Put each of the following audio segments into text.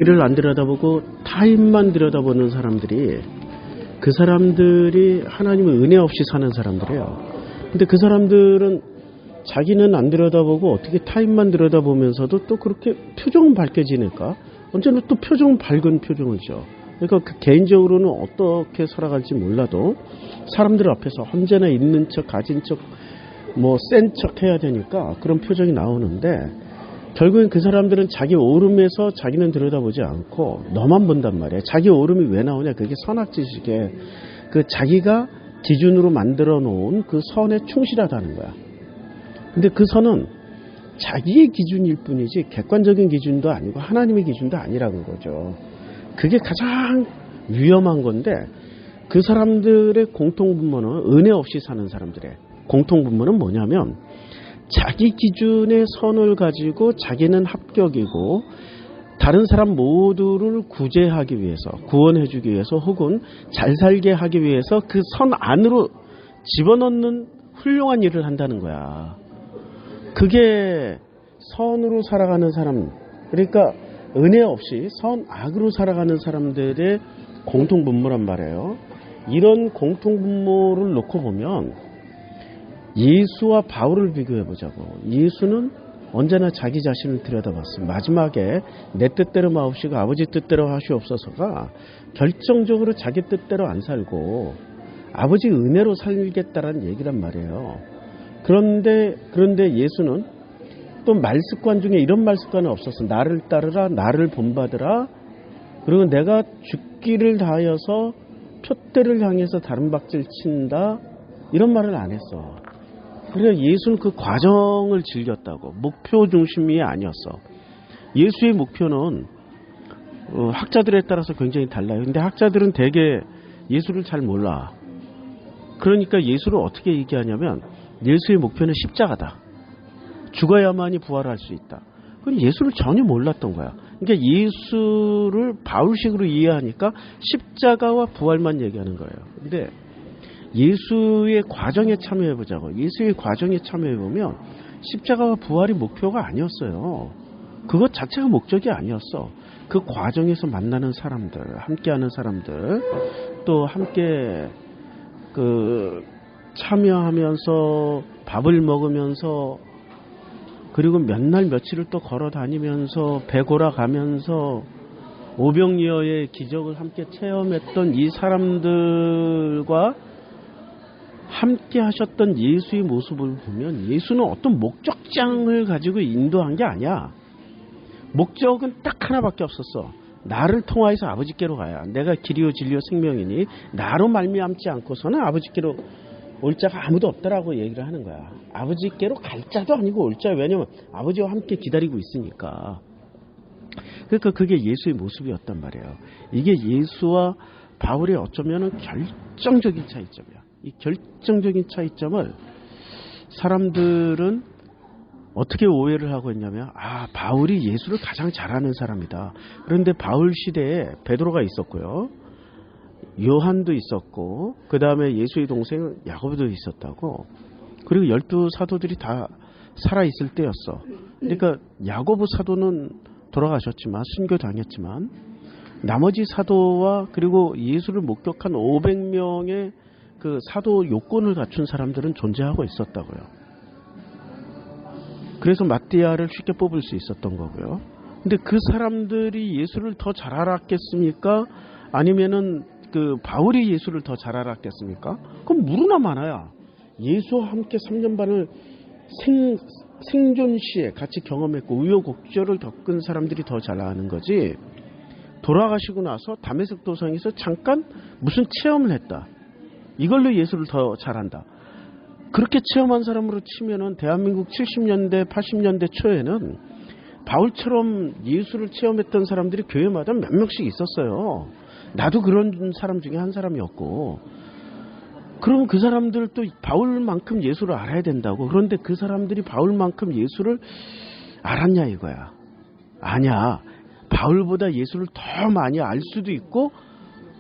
이를 안 들여다보고 타인만 들여다보는 사람들이, 그 사람들이 하나님의 은혜 없이 사는 사람들이에요. 근데 그 사람들은 자기는 안 들여다보고 어떻게 타인만 들여다보면서도 또 그렇게 표정은 밝게 지낼까? 언제나 또 표정은 밝은 표정을 줘. 그러니까 그 개인적으로는 어떻게 살아갈지 몰라도 사람들 앞에서 언제나 있는 척, 가진 척, 센 척 해야 되니까 그런 표정이 나오는데, 결국엔 그 사람들은 자기 오름에서 자기는 들여다보지 않고 너만 본단 말이에요. 자기 오름이 왜 나오냐? 그게 선악지식에 그 자기가 기준으로 만들어 놓은 그 선에 충실하다는 거야. 근데 그 선은 자기의 기준일 뿐이지 객관적인 기준도 아니고 하나님의 기준도 아니라는 거죠. 그게 가장 위험한 건데, 그 사람들의 공통분모는, 은혜 없이 사는 사람들의 공통분모는 뭐냐면, 자기 기준의 선을 가지고 자기는 합격이고 다른 사람 모두를 구제하기 위해서, 구원해주기 위해서, 혹은 잘 살게 하기 위해서 그 선 안으로 집어넣는 훌륭한 일을 한다는 거야. 그게 선으로 살아가는 사람, 그러니까 은혜 없이 선악으로 살아가는 사람들의 공통분모란 말이에요. 이런 공통분모를 놓고 보면 예수와 바울을 비교해 보자고. 예수는 언제나 자기 자신을 들여다봤어. 마지막에 내 뜻대로 마옵시고 아버지 뜻대로 하시옵소서가 결정적으로 자기 뜻대로 안 살고 아버지 은혜로 살겠다라는 얘기란 말이에요. 그런데 예수는 또 말습관 중에 이런 말습관은 없었어. 나를 따르라, 나를 본받으라, 그리고 내가 죽기를 다하여서 표대를 향해서 다른 박질 친다, 이런 말을 안 했어. 그러니까 예수는 그 과정을 즐겼다고. 목표 중심이 아니었어. 예수의 목표는 학자들에 따라서 굉장히 달라요. 근데 학자들은 대개 예수를 잘 몰라. 그러니까 예수를 어떻게 얘기하냐면, 예수의 목표는 십자가다. 죽어야만이 부활할 수 있다. 그건 예수를 전혀 몰랐던 거야. 그러니까 예수를 바울식으로 이해하니까 십자가와 부활만 얘기하는 거예요. 근데 예수의 과정에 참여해보자고. 예수의 과정에 참여해보면 십자가와 부활이 목표가 아니었어요. 그것 자체가 목적이 아니었어. 그 과정에서 만나는 사람들, 함께하는 사람들, 또 함께 참여하면서 밥을 먹으면서, 그리고 몇 날 며칠을 또 걸어 다니면서 배고라 가면서 오병이어의 기적을 함께 체험했던 이 사람들과 함께 하셨던 예수의 모습을 보면, 예수는 어떤 목적장을 가지고 인도한 게 아니야. 목적은 딱 하나밖에 없었어. 나를 통하여서 아버지께로 가야. 내가 길이요 진리요 생명이니 나로 말미암지 않고서는 아버지께로 올 자가 아무도 없다라고 얘기를 하는 거야. 아버지께로 갈 자도 아니고 올 자. 왜냐면 아버지와 함께 기다리고 있으니까. 그러니까 그게 예수의 모습이었단 말이에요. 이게 예수와 바울의 어쩌면 결정적인 차이점이야. 이 결정적인 차이점을 사람들은 어떻게 오해를 하고 있냐면, 바울이 예수를 가장 잘 아는 사람이다. 그런데 바울 시대에 베드로가 있었고요, 요한도 있었고, 그 다음에 예수의 동생 야고보도 있었다고. 그리고 12 사도들이 다 살아있을 때였어. 그러니까 야고보 사도는 돌아가셨지만, 순교당했지만, 나머지 사도와 그리고 예수를 목격한 500명의 그 사도 요건을 갖춘 사람들은 존재하고 있었다고요. 그래서 마띠아를 쉽게 뽑을 수 있었던 거고요. 근데 그 사람들이 예수를 더 잘 알았겠습니까? 아니면은 그 바울이 예수를 더 잘 알았겠습니까? 그럼 무르나 많아야. 예수와 함께 3년 반을 생존 시에 같이 경험했고 우여곡절을 겪은 사람들이 더 잘 아는 거지, 돌아가시고 나서 다메섹 도상에서 잠깐 무슨 체험을 했다, 이걸로 예수를 더 잘한다. 그렇게 체험한 사람으로 치면은 대한민국 70년대 80년대 초에는 바울처럼 예수를 체험했던 사람들이 교회마다 몇 명씩 있었어요. 나도 그런 사람 중에 한 사람이었고. 그러면 그 사람들도 바울만큼 예수를 알아야 된다고. 그런데 그 사람들이 바울만큼 예수를 알았냐 이거야. 아니야. 바울보다 예수를 더 많이 알 수도 있고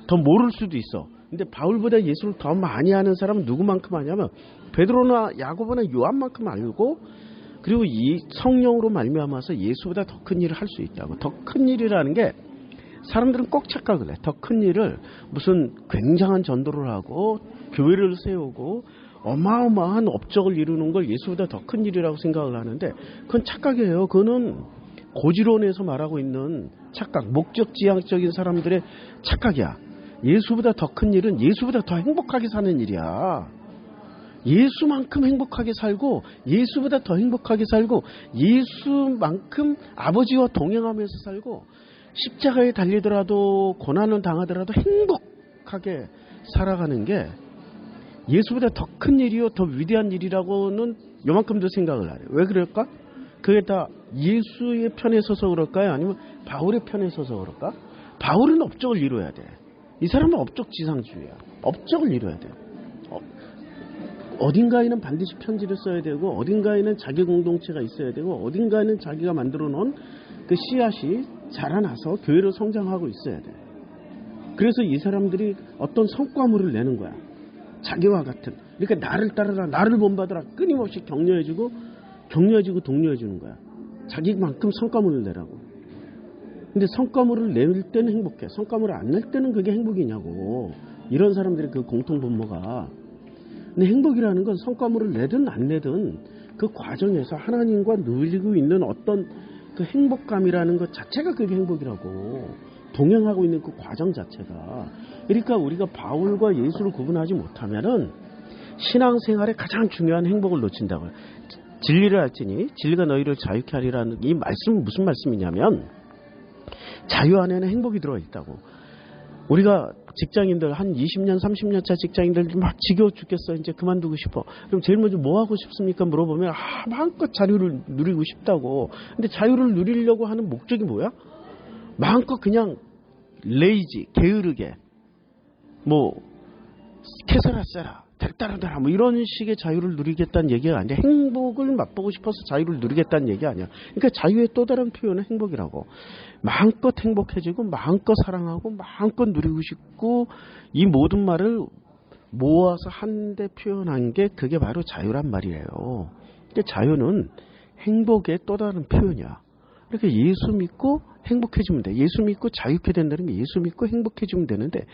더 모를 수도 있어. 근데 바울보다 예수를 더 많이 아는 사람은 누구만큼 아냐면 베드로나 야고보나 요한만큼 알고, 그리고 이 성령으로 말미암아서 예수보다 더 큰 일을 할 수 있다고. 더 큰 일이라는 게 사람들은 꼭 착각을 해. 더 큰 일을 무슨 굉장한 전도를 하고 교회를 세우고 어마어마한 업적을 이루는 걸 예수보다 더 큰 일이라고 생각을 하는데 그건 착각이에요. 그거는 고지론에서 말하고 있는 착각, 목적지향적인 사람들의 착각이야. 예수보다 더 큰 일은 예수보다 더 행복하게 사는 일이야. 예수만큼 행복하게 살고 예수보다 더 행복하게 살고 예수만큼 아버지와 동행하면서 살고 십자가에 달리더라도 고난을 당하더라도 행복하게 살아가는 게 예수보다 더 큰 일이요 더 위대한 일이라고는 요만큼도 생각을 안 해요. 왜 그럴까? 그게 다 예수의 편에 서서 그럴까요? 아니면 바울의 편에 서서 그럴까? 바울은 업적을 이루어야 돼. 이 사람은 업적지상주의야. 업적을 이루어야 돼. 어딘가에는 반드시 편지를 써야 되고 어딘가에는 자기 공동체가 있어야 되고 어딘가에는 자기가 만들어 놓은 그 씨앗이 자라나서 교회로 성장하고 있어야 돼. 그래서 이 사람들이 어떤 성과물을 내는 거야. 자기와 같은. 그러니까 나를 따르라, 나를 본받으라 끊임없이 격려해주고 독려해주는 거야. 자기만큼 성과물을 내라고. 근데 성과물을 낼 때는 행복해. 성과물을 안 낼 때는 그게 행복이냐고. 이런 사람들의 그 공통분모가. 근데 행복이라는 건 성과물을 내든 안 내든 그 과정에서 하나님과 누리고 있는 어떤 그 행복감이라는 것 자체가 그게 행복이라고. 동행하고 있는 그 과정 자체가. 그러니까 우리가 바울과 예수를 구분하지 못하면은 신앙생활에 가장 중요한 행복을 놓친다고요. 진리를 알지니 진리가 너희를 자유케 하리라는 이 말씀은 무슨 말씀이냐면 자유 안에는 행복이 들어있다고. 우리가 직장인들 한 20년 30년 차 직장인들 막 지겨워 죽겠어. 이제 그만두고 싶어. 그럼 제일 먼저 뭐 하고 싶습니까? 물어보면 마음껏 자유를 누리고 싶다고. 근데 자유를 누리려고 하는 목적이 뭐야? 마음껏 그냥 레이지 게으르게 뭐 캐서라세라 됐다라더라 뭐 이런 식의 자유를 누리겠다는 얘기가 아니라 행복을 맛보고 싶어서 자유를 누리겠다는 얘기 아니야. 그러니까 자유의 또 다른 표현은 행복이라고. 마음껏 행복해지고 마음껏 사랑하고 마음껏 누리고 싶고 이 모든 말을 모아서 한데 표현한 게 그게 바로 자유란 말이에요. 근데 자유는 행복의 또 다른 표현이야. 그러니까 예수 믿고 행복해지면 돼. 예수 믿고 자유케 된다는 게 예수 믿고 행복해지면 되는데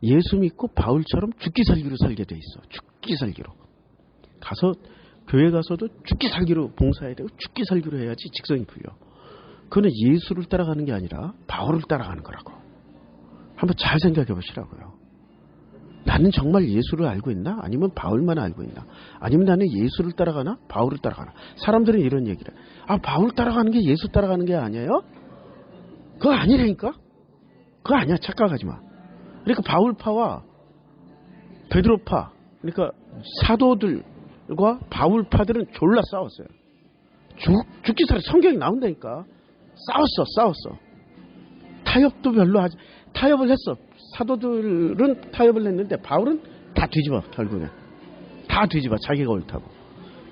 예수 믿고 바울처럼 죽기 살기로 살게 돼 있어. 죽기 살기로. 가서 교회 가서도 죽기 살기로 봉사해야 되고 죽기 살기로 해야지 직성이 풀려. 그거는 예수를 따라가는 게 아니라 바울을 따라가는 거라고. 한번 잘 생각해 보시라고요. 나는 정말 예수를 알고 있나? 아니면 바울만 알고 있나? 아니면 나는 예수를 따라가나? 바울을 따라가나? 사람들은 이런 얘기를 해. 바울 따라가는 게 예수 따라가는 게 아니에요? 그거 아니라니까? 그거 아니야. 착각하지 마. 그러니까 바울파와 베드로파, 그러니까 사도들과 바울파들은 졸라 싸웠어요. 죽기 살아 성경이 나온다니까. 싸웠어. 타협도 별로 하지. 타협을 했어. 사도들은 타협을 했는데 바울은 다 뒤집어. 결국엔 다 뒤집어. 자기가 옳다고.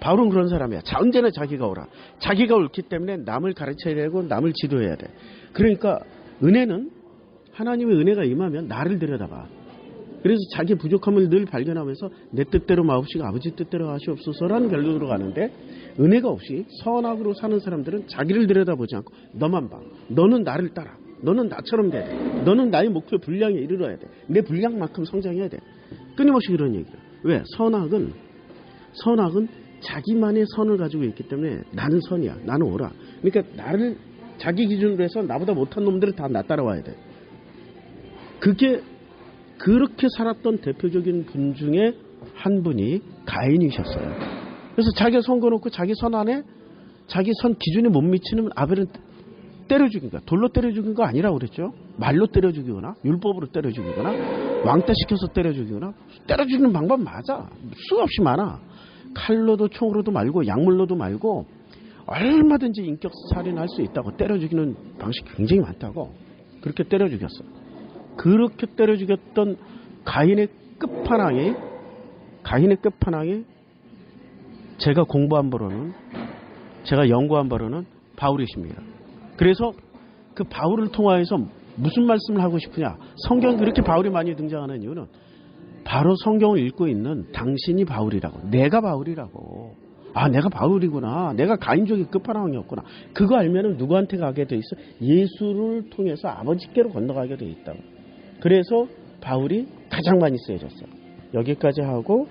바울은 그런 사람이야. 언제나 자기가 옳아. 자기가 옳기 때문에 남을 가르쳐야 되고 남을 지도해야 돼. 그러니까 은혜는 하나님의 은혜가 임하면 나를 들여다봐. 그래서 자기 부족함을 늘 발견하면서 내 뜻대로 마옵시고 아버지 뜻대로 하시옵소서라는 결론으로 가는데 은혜가 없이 선악으로 사는 사람들은 자기를 들여다보지 않고 너만 봐. 너는 나를 따라. 너는 나처럼 돼야 돼. 너는 나의 목표 분량에 이르러야 돼. 내 분량만큼 성장해야 돼. 끊임없이 그런 얘기를. 왜? 선악은 자기만의 선을 가지고 있기 때문에 나는 선이야. 나는 옳아. 그러니까 나를 자기 기준으로 해서 나보다 못한 놈들을 다 나 따라와야 돼. 그게 그렇게 살았던 대표적인 분 중에 한 분이 가인이셨어요. 그래서 자기가 선 거놓고 자기 선 안에 자기 선 기준에 못 미치는 아벨은 때려 죽인 거야. 돌로 때려 죽인 거 아니라고 그랬죠. 말로 때려 죽이거나 율법으로 때려 죽이거나 왕따 시켜서 때려 죽이거나 때려 죽이는 방법 맞아. 수없이 많아. 칼로도 총으로도 말고 약물로도 말고 얼마든지 인격 살인할 수 있다고. 때려 죽이는 방식이 굉장히 많다고. 그렇게 때려 죽였어. 그렇게 때려 죽였던 가인의 끝판왕이 제가 공부한 바로는 제가 연구한 바로는 바울이십니다. 그래서 그 바울을 통하여서 무슨 말씀을 하고 싶으냐. 성경에 그렇게 바울이 많이 등장하는 이유는 바로 성경을 읽고 있는 당신이 바울이라고. 내가 바울이라고. 아, 내가 바울이구나. 내가 가인족의 끝판왕이었구나. 그거 알면은 누구한테 가게 돼 있어? 예수를 통해서 아버지께로 건너가게 돼 있다. 그래서 바울이 가장 많이 쓰여졌어요. 여기까지 하고